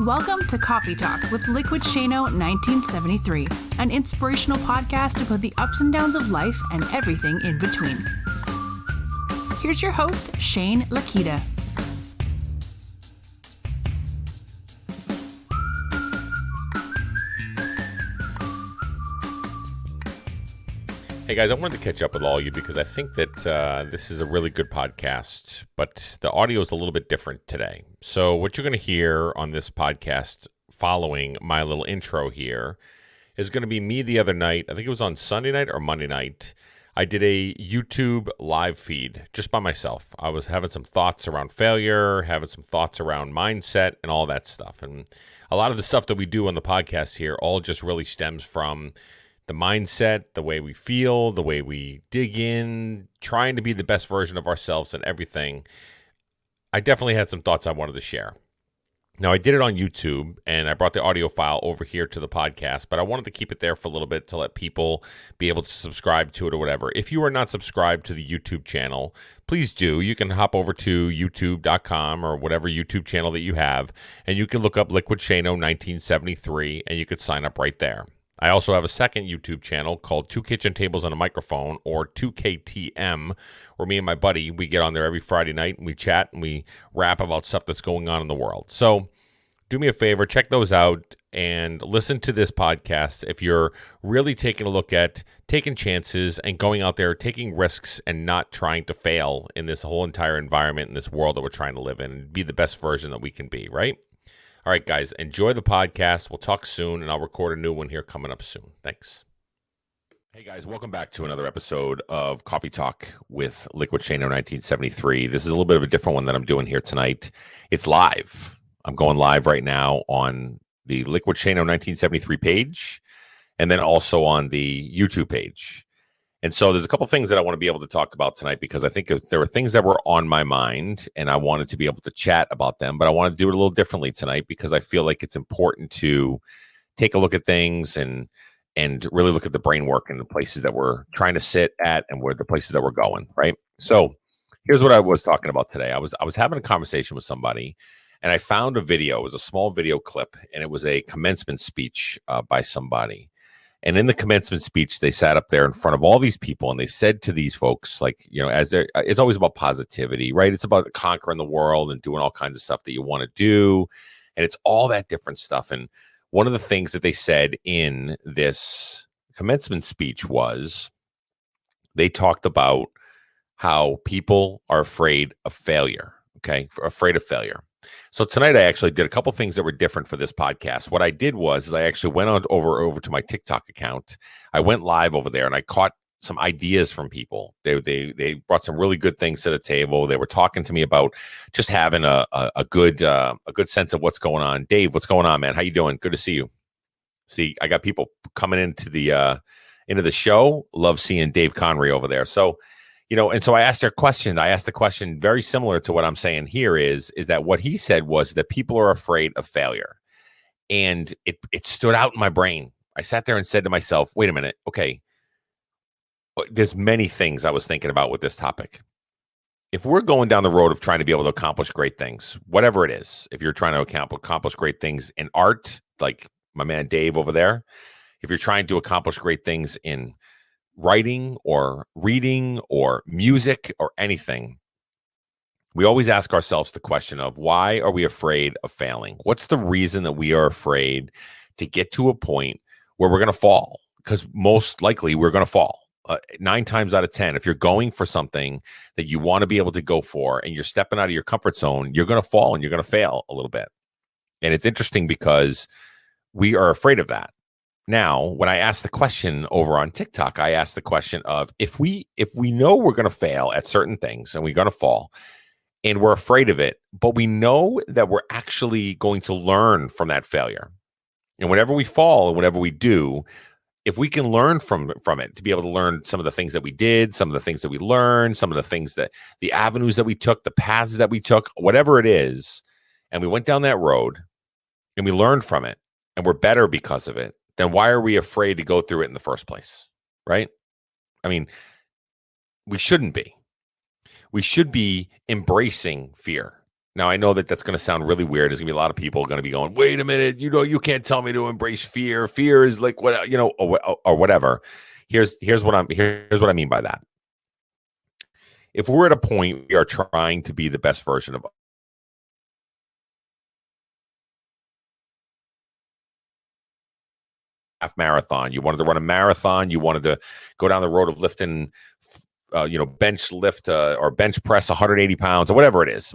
Welcome to Coffee Talk with Liquidshano 1973, an inspirational podcast about the ups and downs of life and everything in between. Here's your host, Shane Lakita. Hey guys, I wanted to catch up with all of you because I think that this is a really good podcast, but the audio is a little bit different today. So what you're going to hear on this podcast following my little intro here is going to be me the other night. I think it was on Sunday night or Monday night. I did a YouTube live feed just by myself. I was having some thoughts around failure, having some thoughts around mindset and all that stuff. And a lot of the stuff that we do on the podcast here all just really stems from the mindset, the way we feel, the way we dig in, trying to be the best version of ourselves and everything. I definitely had some thoughts I wanted to share. Now, I did it on YouTube, and I brought the audio file over here to the podcast, but I wanted to keep it there for a little bit to let people be able to subscribe to it or whatever. If you are not subscribed to the YouTube channel, please do. You can hop over to youtube.com or whatever YouTube channel that you have, and you can look up Liquidshano 1973, and you could sign up right there. I also have a second YouTube channel called Two Kitchen Tables and a Microphone, or 2KTM, where me and my buddy, we get on there every Friday night and we chat and we rap about stuff that's going on in the world. So do me a favor, check those out and listen to this podcast if you're really taking a look at taking chances and going out there, taking risks and not trying to fail in this whole entire environment, in this world that we're trying to live in, and be the best version that we can be, right? All right, guys, enjoy the podcast. We'll talk soon, and I'll record a new one here coming up soon. Thanks. Hey, guys, welcome back to another episode of Coffee Talk with Liquidshano 1973. This is a little bit of a different one that I'm doing here tonight. It's live. I'm going live right now on the Liquidshano 1973 page and then also on the YouTube page. And so there's a couple things that I want to be able to talk about tonight because I think there were things that were on my mind and I wanted to be able to chat about them, but I want to do it a little differently tonight because I feel like it's important to take a look at things and really look at the brain work and the places that we're trying to sit at and where the places that we're going, right? So here's what I was talking about today. I was having a conversation with somebody and I found a video. It was a small video clip and it was a commencement speech by somebody. And in the commencement speech, they sat up there in front of all these people and they said to these folks, like, you know, it's always about positivity, right? It's about conquering the world and doing all kinds of stuff that you want to do. And it's all that different stuff. And one of the things that they said in this commencement speech was they talked about how people are afraid of failure, okay? Afraid of failure. So tonight I actually did a couple things that were different for this podcast. What I did was I actually went on over to my TikTok account. I went live over there and I caught some ideas from people. They brought some really good things to the table. They were talking to me about just having a good sense of what's going on. Dave, what's going on, man? How you doing? Good to see you. See, I got people coming into the show. Love seeing Dave Connery over there. So, you know, and so I asked their question. I asked the question very similar to what I'm saying here is that what he said was that people are afraid of failure. And it stood out in my brain. I sat there and said to myself, wait a minute. Okay. There's many things I was thinking about with this topic. If we're going down the road of trying to be able to accomplish great things, whatever it is, if you're trying to accomplish great things in art, like my man Dave over there, if you're trying to accomplish great things in writing or reading or music or anything, we always ask ourselves the question of why are we afraid of failing? What's the reason that we are afraid to get to a point where we're going to fall? Because most likely we're going to fall. 9 times out of 10, if you're going for something that you want to be able to go for and you're stepping out of your comfort zone, you're going to fall and you're going to fail a little bit. And it's interesting because we are afraid of that. Now, when I asked the question over on TikTok, I asked the question of if we know we're going to fail at certain things and we're going to fall and we're afraid of it, but we know that we're actually going to learn from that failure. And whenever we fall and whatever we do, if we can learn from it, to be able to learn some of the things that we did, some of the things that we learned, some of the things that the avenues that we took, the paths that we took, whatever it is, and we went down that road and we learned from it and we're better because of it, then why are we afraid to go through it in the first place, right? I mean, we shouldn't be. We should be embracing fear. Now, I know that that's going to sound really weird. There's going to be a lot of people going to be going, wait a minute, you can't tell me to embrace fear. Fear is like what, or whatever. Here's what I mean by that. If we're at a point we are trying to be the best version of half marathon, you wanted to run a marathon, you wanted to go down the road of lifting bench lift or bench press 180 pounds or whatever it is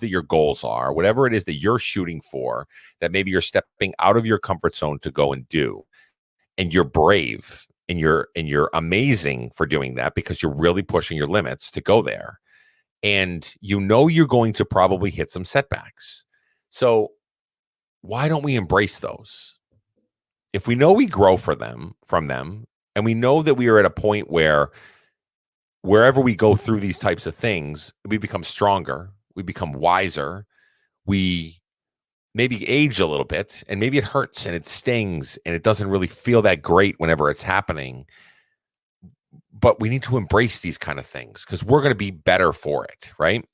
that your goals are, whatever it is that you're shooting for, that maybe you're stepping out of your comfort zone to go and do. And you're brave and you're amazing for doing that because you're really pushing your limits to go there. And you're going to probably hit some setbacks. So why don't we embrace those? If we know we grow from them, and we know that we are at a point where wherever we go through these types of things, we become stronger, we become wiser, we maybe age a little bit, and maybe it hurts and it stings and it doesn't really feel that great whenever it's happening. But we need to embrace these kind of things because we're going to be better for it, right?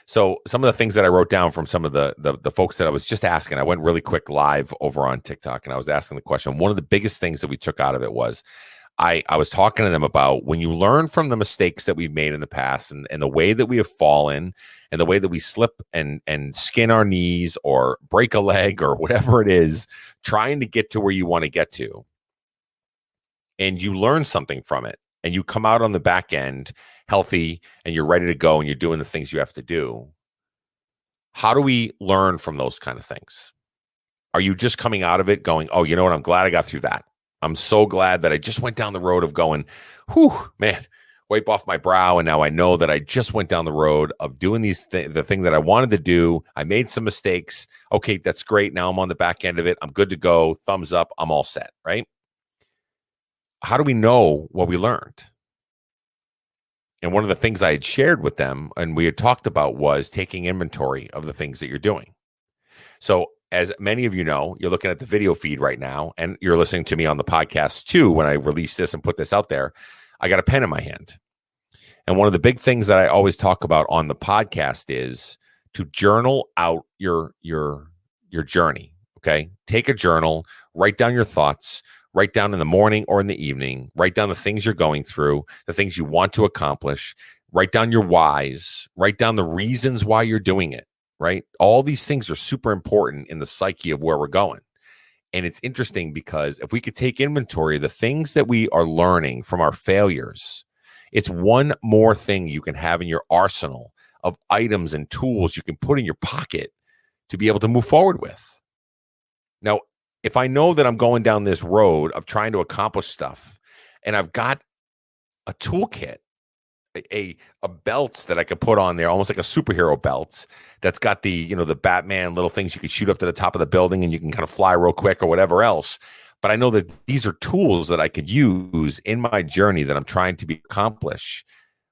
So some of the things that I wrote down from some of the folks that I was just asking, I went really quick live over on TikTok and I was asking the question. One of the biggest things that we took out of it was I was talking to them about when you learn from the mistakes that we've made in the past and the way that we have fallen and the way that we slip and skin our knees or break a leg or whatever it is, trying to get to where you want to get to. And you learn something from it and you come out on the back end healthy and you're ready to go and you're doing the things you have to do. How do we learn from those kind of things? Are you just coming out of it going, oh, you know what? I'm glad I got through that. I'm so glad that I just went down the road of going, whew, man, wipe off my brow. And now I know that I just went down the road of doing the thing that I wanted to do. I made some mistakes. Okay, that's great. Now I'm on the back end of it. I'm good to go. Thumbs up. I'm all set, right? How do we know what we learned? And one of the things I had shared with them and we had talked about was taking inventory of the things that you're doing. So as many of you know, you're looking at the video feed right now and you're listening to me on the podcast too. When I release this and put this out there, I got a pen in my hand. And one of the big things that I always talk about on the podcast is to journal out your journey. Okay. Take a journal, write down your thoughts, write down in the morning or in the evening, write down the things you're going through, the things you want to accomplish, write down your whys, write down the reasons why you're doing it, right? All these things are super important in the psyche of where we're going. And it's interesting because if we could take inventory of the things that we are learning from our failures, it's one more thing you can have in your arsenal of items and tools you can put in your pocket to be able to move forward with. Now, if I know that I'm going down this road of trying to accomplish stuff and I've got a toolkit, a belt that I could put on there, almost like a superhero belt that's got the Batman little things you could shoot up to the top of the building and you can kind of fly real quick or whatever else. But I know that these are tools that I could use in my journey that I'm trying to accomplish.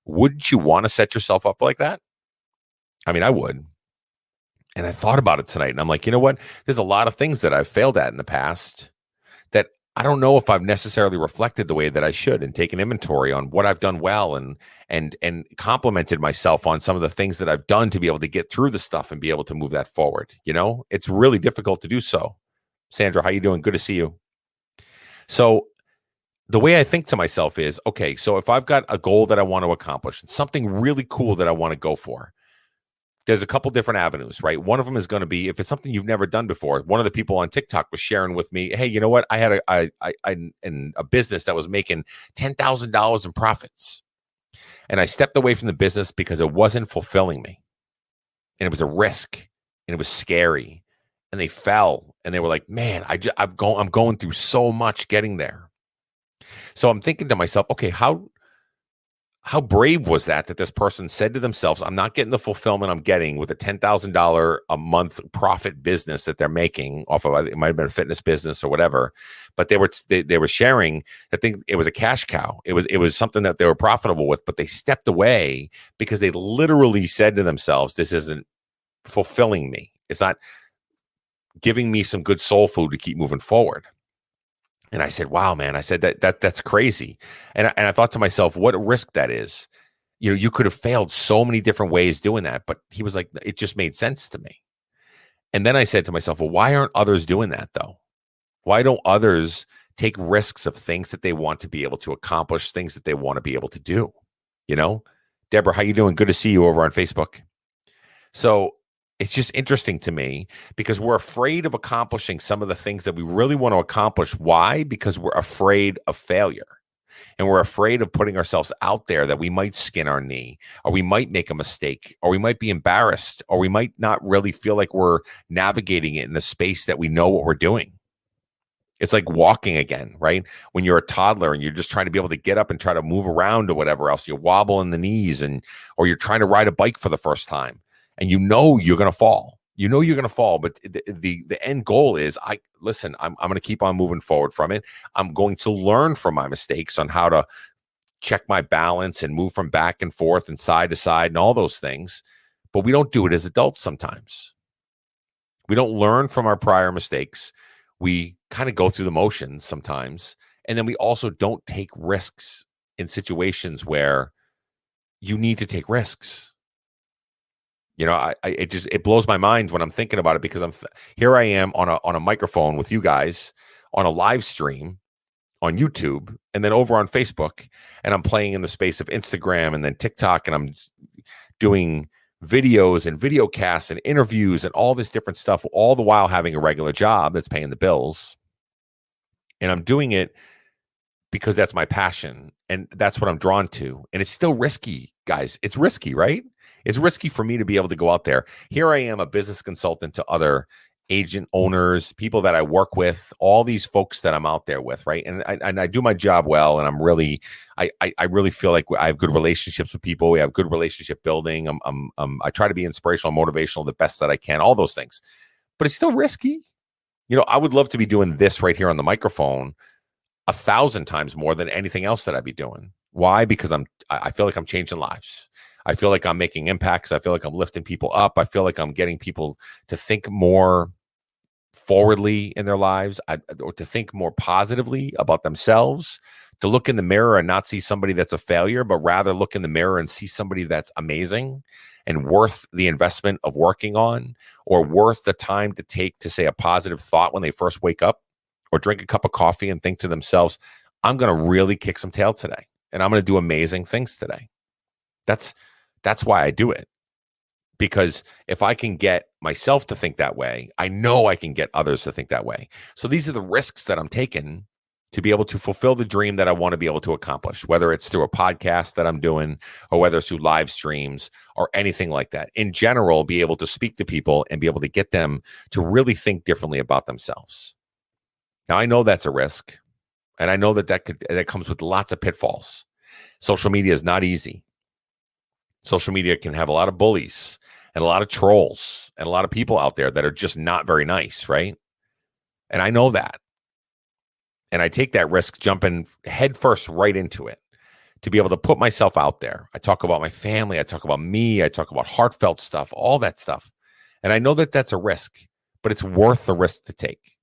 Wouldn't you want to set yourself up like that? I mean, I would. And I thought about it tonight and I'm like, you know what? There's a lot of things that I've failed at in the past that I don't know if I've necessarily reflected the way that I should and taken inventory on what I've done well and complimented myself on some of the things that I've done to be able to get through the stuff and be able to move that forward. It's really difficult to do so. Sandra, how you doing? Good to see you. So the way I think to myself is, okay, so if I've got a goal that I want to accomplish, something really cool that I want to go for, there's a couple different avenues, right? One of them is going to be if it's something you've never done before. One of the people on TikTok was sharing with me, hey, you know what? I had a business that was making $10,000 in profits. And I stepped away from the business because it wasn't fulfilling me. And it was a risk and it was scary. And they fell and they were like, man, I'm going through so much getting there. So I'm thinking to myself, okay, how brave was that this person said to themselves, I'm not getting the fulfillment I'm getting with a $10,000 a month profit business that they're making off of, it might have been a fitness business or whatever, but they were sharing, I think it was a cash cow. It was something that they were profitable with, but they stepped away because they literally said to themselves, this isn't fulfilling me. It's not giving me some good soul food to keep moving forward. And I said, wow, man, I said that's crazy. And I thought to myself, what a risk that is. you could have failed so many different ways doing that. But he was like, it just made sense to me. And then I said to myself, well, why aren't others doing that though? Why don't others take risks of things that they want to be able to accomplish, things that they want to be able to do? Deborah, how you doing? Good to see you over on Facebook. So it's just interesting to me because we're afraid of accomplishing some of the things that we really want to accomplish. Why? Because we're afraid of failure. And we're afraid of putting ourselves out there that we might skin our knee, or we might make a mistake, or we might be embarrassed, or we might not really feel like we're navigating it in a space that we know what we're doing. It's like walking again, right? When you're a toddler and you're just trying to be able to get up and try to move around or whatever else, you wobble in the knees, or you're trying to ride a bike for the first time, and you're going to fall. You're going to fall, but the end goal is, I'm going to keep on moving forward from it. I'm going to learn from my mistakes on how to check my balance and move from back and forth and side to side and all those things. But we don't do it as adults sometimes. We don't learn from our prior mistakes. We kind of go through the motions sometimes. And then we also don't take risks in situations where you need to take risks. It blows my mind when I'm thinking about it, because here I am on a microphone with you guys on a live stream on YouTube, and then over on Facebook, and I'm playing in the space of Instagram and then TikTok, and I'm doing videos and video casts and interviews and all this different stuff, all the while having a regular job that's paying the bills. And I'm doing it because that's my passion and that's what I'm drawn to. And it's still risky, guys. It's risky, right? It's risky for me to be able to go out there. Here I am, a business consultant to other agent owners, people that I work with, all these folks that I'm out there with, right? And I do my job well, and I really feel like I have good relationships with people. We have good relationship building. I try to be inspirational, motivational, the best that I can, all those things. But it's still risky. I would love to be doing this right here on the microphone 1,000 times more than anything else that I'd be doing. Why? Because I feel like I'm changing lives. I feel like I'm making impacts. I feel like I'm lifting people up. I feel like I'm getting people to think more forwardly in their lives, or to think more positively about themselves, to look in the mirror and not see somebody that's a failure, but rather look in the mirror and see somebody that's amazing and worth the investment of working on, or worth the time to take to say a positive thought when they first wake up, or drink a cup of coffee and think to themselves, I'm going to really kick some tail today, and I'm going to do amazing things today. That's why I do it. Because if I can get myself to think that way, I know I can get others to think that way. So these are the risks that I'm taking to be able to fulfill the dream that I want to be able to accomplish, whether it's through a podcast that I'm doing, or whether it's through live streams or anything like that. In general, be able to speak to people and be able to get them to really think differently about themselves. Now, I know that's a risk, and I know that comes with lots of pitfalls. Social media is not easy. Social media can have a lot of bullies and a lot of trolls and a lot of people out there that are just not very nice, right? And I know that. And I take that risk jumping headfirst right into it to be able to put myself out there. I talk about my family. I talk about me. I talk about heartfelt stuff, all that stuff. And I know that that's a risk, but it's worth the risk to take.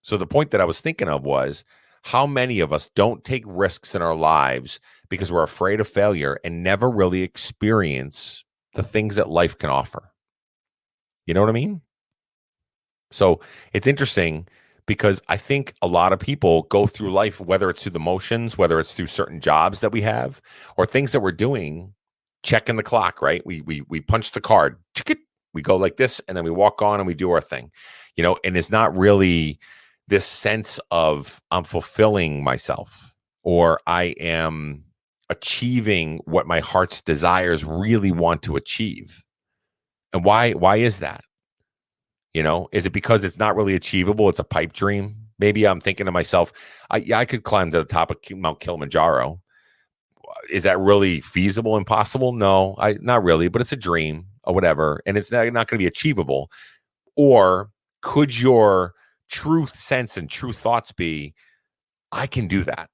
So the point that I was thinking of was, how many of us don't take risks in our lives because we're afraid of failure and never really experience the things that life can offer? You know what I mean? So it's interesting, because I think a lot of people go through life, whether it's through the motions, whether it's through certain jobs that we have or things that we're doing, checking the clock, right? We punch the card, we go like this, and then we walk on and we do our thing, and it's not really this sense of I'm fulfilling myself, or I am achieving what my heart's desires really want to achieve. And why is that? Is it because it's not really achievable? It's a pipe dream. Maybe I'm thinking to myself, I could climb to the top of Mount Kilimanjaro. Is that really feasible and possible? No, not really, but it's a dream or whatever. And it's not going to be achievable. Or could your truth sense and true thoughts be, I can do that?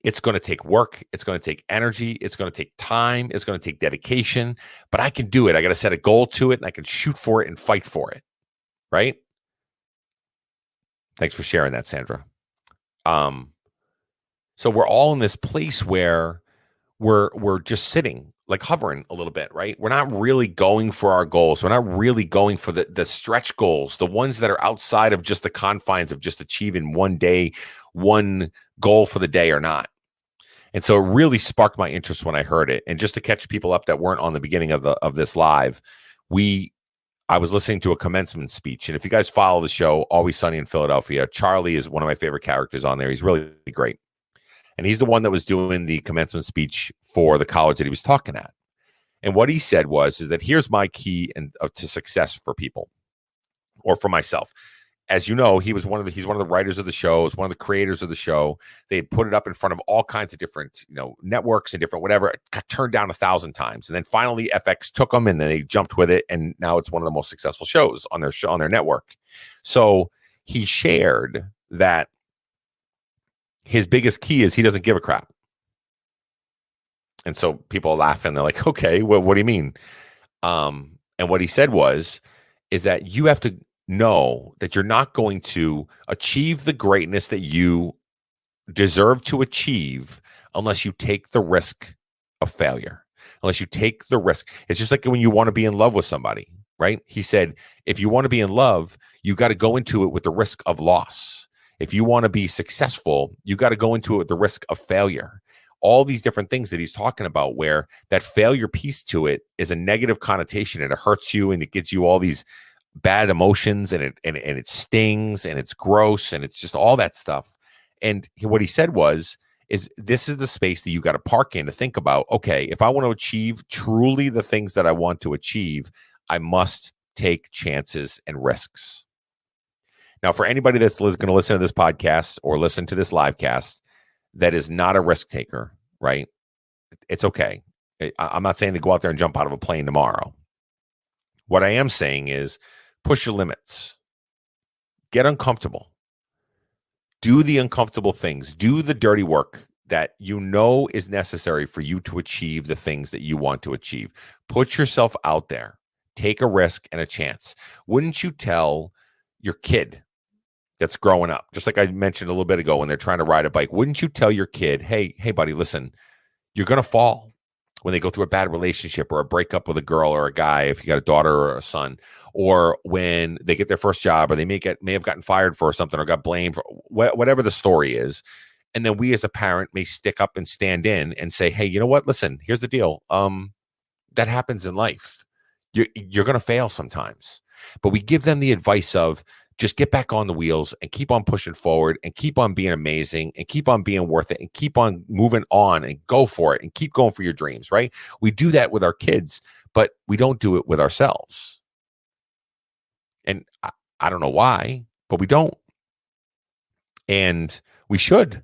It's going to take work. It's going to take energy. It's going to take time. It's going to take dedication, but I can do it. I got to set a goal to it, and I can shoot for it and fight for it. Right? Thanks for sharing that, Sandra. So we're all in this place where we're just sitting, like hovering a little bit, right? We're not really going for our goals. We're not really going for the stretch goals, the ones that are outside of just the confines of just achieving one day, one goal for the day or not. And so it really sparked my interest when I heard it. And just to catch people up that weren't on the beginning of this live, I was listening to a commencement speech. And if you guys follow the show, Always Sunny in Philadelphia, Charlie is one of my favorite characters on there. He's really great. And he's the one that was doing the commencement speech for the college that he was talking at. And what he said is that here's my key to success for people, or for myself. As you know, he's one of the writers of the show, one of the creators of the show. They had put it up in front of all kinds of different, networks and different whatever. It got turned down 1,000 times, and then finally FX took them and then they jumped with it, and now it's one of the most successful shows on their network. So he shared that his biggest key is he doesn't give a crap. And so people laugh and they're like, okay, well, what do you mean? And what he said is that you have to know that you're not going to achieve the greatness that you deserve to achieve unless you take the risk of failure, unless you take the risk. It's just like when you want to be in love with somebody, right? He said, if you want to be in love, you got to go into it with the risk of loss. If you want to be successful, you got to go into it with the risk of failure. All these different things that he's talking about, where that failure piece to it is a negative connotation, and it hurts you and it gives you all these bad emotions, and it stings and it's gross and it's just all that stuff. And what he said is this is the space that you got to park in to think about, okay, if I want to achieve truly the things that I want to achieve, I must take chances and risks. Now, for anybody that's going to listen to this podcast or listen to this live cast that is not a risk taker, right? It's okay. I'm not saying to go out there and jump out of a plane tomorrow. What I am saying is push your limits. Get uncomfortable. Do the uncomfortable things. Do the dirty work that you know is necessary for you to achieve the things that you want to achieve. Put yourself out there. Take a risk and a chance. Wouldn't you tell your kid that's growing up, just like I mentioned a little bit ago when they're trying to ride a bike, wouldn't you tell your kid, hey, buddy, listen, you're going to fall when they go through a bad relationship or a breakup with a girl or a guy, if you got a daughter or a son, or when they get their first job, or they may have gotten fired for something or got blamed for whatever the story is. And then we as a parent may stick up and stand in and say, hey, you know what? Listen, here's the deal. That happens in life. You're going to fail sometimes. But we give them the advice of just get back on the wheels and keep on pushing forward and keep on being amazing and keep on being worth it and keep on moving on and go for it and keep going for your dreams, right? We do that with our kids, but we don't do it with ourselves. And I don't know why, but we don't. And we should.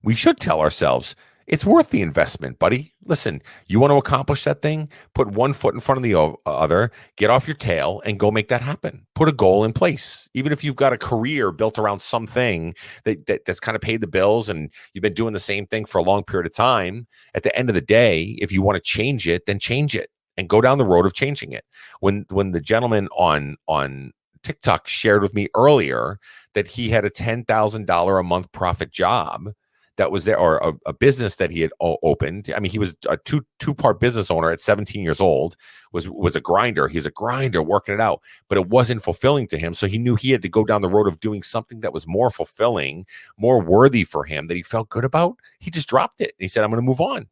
We should tell ourselves, it's worth the investment, buddy. Listen, you want to accomplish that thing? Put one foot in front of the other, get off your tail, and go make that happen. Put a goal in place. Even if you've got a career built around something that's kind of paid the bills and you've been doing the same thing for a long period of time, at the end of the day, if you want to change it, then change it and go down the road of changing it. When the gentleman on TikTok shared with me earlier that he had a $10,000 a month profit job that was there, or a business that he had opened. I mean, he was a two-part business owner at 17 years old, was a grinder. He's a grinder working it out, but it wasn't fulfilling to him. So he knew he had to go down the road of doing something that was more fulfilling, more worthy for him, that he felt good about. He just dropped it. And he said, I'm going to move on.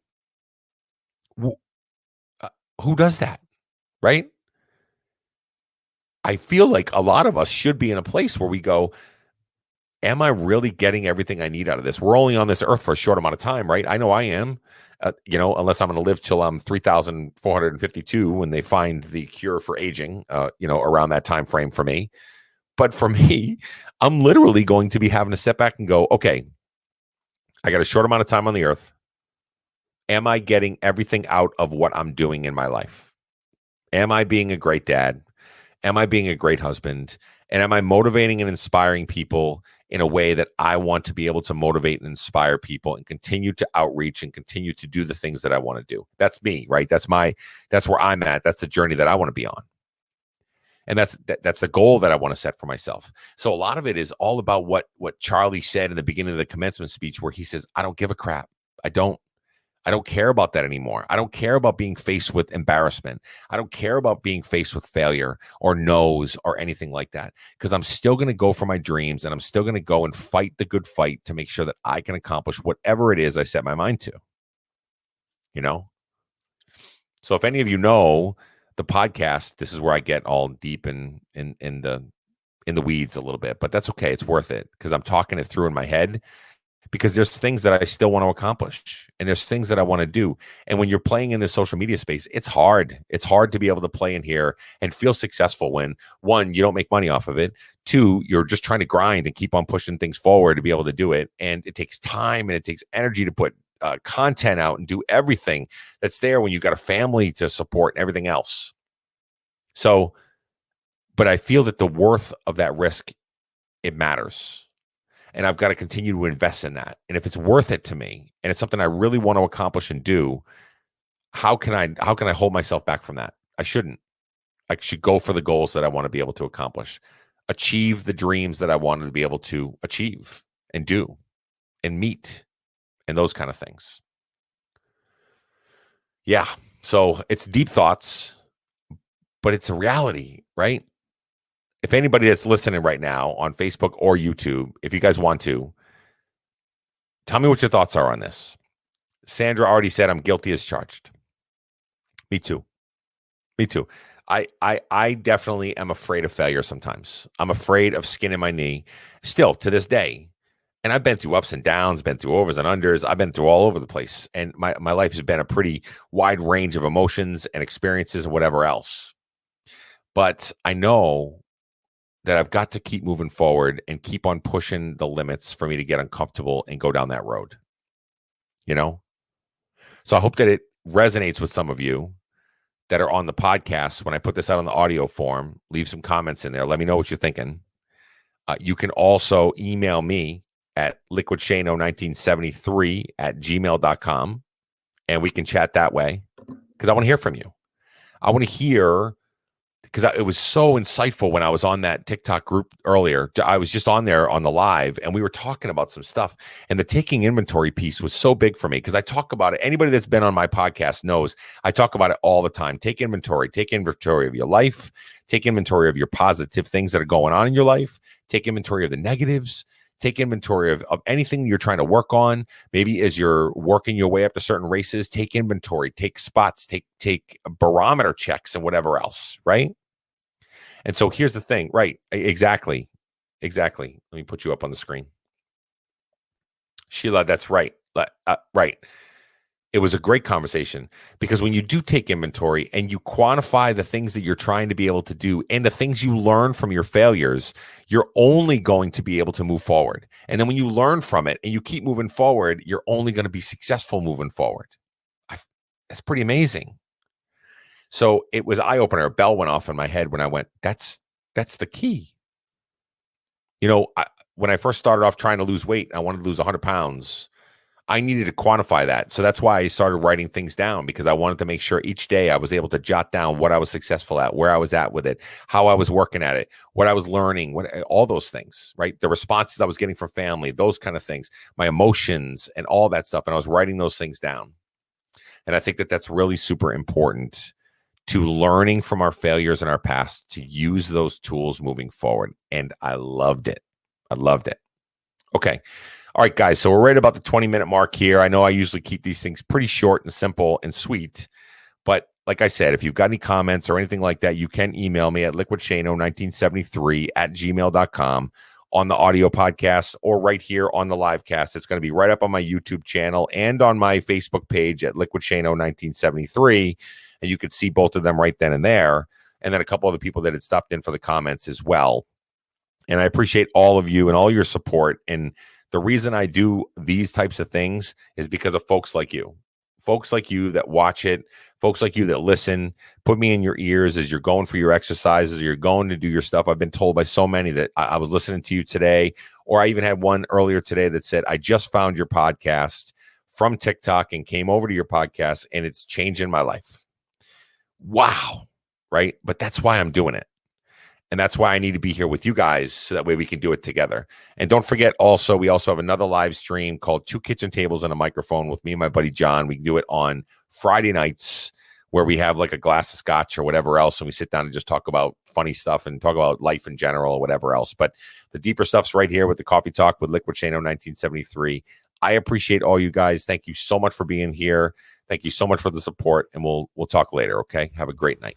Who does that? Right? I feel like a lot of us should be in a place where we go, am I really getting everything I need out of this? We're only on this earth for a short amount of time, right? I know I am, unless I'm going to live till I'm 3,452 when they find the cure for aging, around that time frame for me. But for me, I'm literally going to be having to step back and go, okay, I got a short amount of time on the earth. Am I getting everything out of what I'm doing in my life? Am I being a great dad? Am I being a great husband? And am I motivating and inspiring people in a way that I want to be able to motivate and inspire people and continue to outreach and continue to do the things that I want to do? That's me, right? That's where I'm at. That's the journey that I want to be on. And that's the goal that I want to set for myself. So a lot of it is all about what Charlie said in the beginning of the commencement speech, where he says, I don't give a crap. I don't I don't care about that anymore. I don't care about being faced with embarrassment. I don't care about being faced with failure or no's or anything like that, because I'm still going to go for my dreams, and I'm still going to go and fight the good fight to make sure that I can accomplish whatever it is I set my mind to, you know? So if any of you know the podcast, this is where I get all deep in the weeds a little bit, but that's okay. It's worth it because I'm talking it through in my head, because there's things that I still want to accomplish, and there's things that I want to do. And when you're playing in this social media space, it's hard. It's hard to be able to play in here and feel successful when, one, you don't make money off of it. Two, you're just trying to grind and keep on pushing things forward to be able to do it. And it takes time and it takes energy to put content out and do everything that's there when you've got a family to support and everything else. So, but I feel that the worth of that risk, it matters. And I've got to continue to invest in that. And if it's worth it to me, and it's something I really want to accomplish and do, how can I hold myself back from that? I shouldn't. I should go for the goals that I want to be able to accomplish, achieve the dreams that I wanted to be able to achieve and do and meet and those kind of things. Yeah. So it's deep thoughts, but it's a reality, right? If anybody that's listening right now on Facebook or YouTube, if you guys want to, tell me what your thoughts are on this. Sandra already said I'm guilty as charged. Me too. Me too. I definitely am afraid of failure sometimes. I'm afraid of skinning my knee still to this day. And I've been through ups and downs, been through overs and unders. I've been through all over the place. And my life has been a pretty wide range of emotions and experiences and whatever else. But I know that I've got to keep moving forward and keep on pushing the limits for me to get uncomfortable and go down that road, you know? So I hope that it resonates with some of you that are on the podcast. When I put this out on the audio form, leave some comments in there. Let me know what you're thinking. You can also email me at liquidshano1973@gmail.com, and we can chat that way, because I want to hear from you. I want to hear, because it was so insightful when I was on that TikTok group earlier. I was just on there on the live, and we were talking about some stuff. And the taking inventory piece was so big for me, because I talk about it. Anybody that's been on my podcast knows I talk about it all the time. Take inventory of your life. Take inventory of your positive things that are going on in your life. Take inventory of the negatives. Take inventory of anything you're trying to work on. Maybe as you're working your way up to certain races, take inventory, take spots, take barometer checks and whatever else, right? And so here's the thing, right? Exactly. Let me put you up on the screen. Sheila, that's right. Right. It was a great conversation, because when you do take inventory and you quantify the things that you're trying to be able to do and the things you learn from your failures, you're only going to be able to move forward. And then when you learn from it and you keep moving forward, you're only going to be successful moving forward. That's pretty amazing. So it was eye-opener. A bell went off in my head when I went, that's the key. You know, when I first started off trying to lose weight, I wanted to lose 100 pounds. I needed to quantify that. So that's why I started writing things down, because I wanted to make sure each day I was able to jot down what I was successful at, where I was at with it, how I was working at it, what I was learning, all those things, right? The responses I was getting from family, those kind of things, my emotions and all that stuff. And I was writing those things down. And I think that that's really super important to learning from our failures in our past, to use those tools moving forward. And I loved it. Okay. All right, guys. So we're right about the 20-minute mark here. I know I usually keep these things pretty short and simple and sweet. But like I said, if you've got any comments or anything like that, you can email me at liquidshano1973@gmail.com on the audio podcast, or right here on the live cast. It's going to be right up on my YouTube channel and on my Facebook page at Liquidshano1973. And you could see both of them right then and there. And then a couple other people that had stopped in for the comments as well. And I appreciate all of you and all your support. And the reason I do these types of things is because of folks like you that watch it, folks like you that listen, put me in your ears as you're going for your exercises, or you're going to do your stuff. I've been told by so many that I was listening to you today, or I even had one earlier today that said, I just found your podcast from TikTok and came over to your podcast, and it's changing my life. Wow. Right. But that's why I'm doing it. And that's why I need to be here with you guys so that way we can do it together. And don't forget also, we also have another live stream called Two Kitchen Tables and a Microphone with me and my buddy John. We can do it on Friday nights where we have like a glass of scotch or whatever else. And we sit down and just talk about funny stuff and talk about life in general or whatever else. But the deeper stuff's right here with the Coffee Talk with Liquidshano 1973. I appreciate all you guys. Thank you so much for being here. Thank you so much for the support. And we'll talk later. Okay. Have a great night.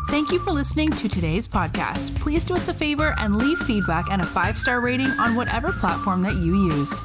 Thank you for listening to today's podcast. Please do us a favor and leave feedback and a 5-star rating on whatever platform that you use.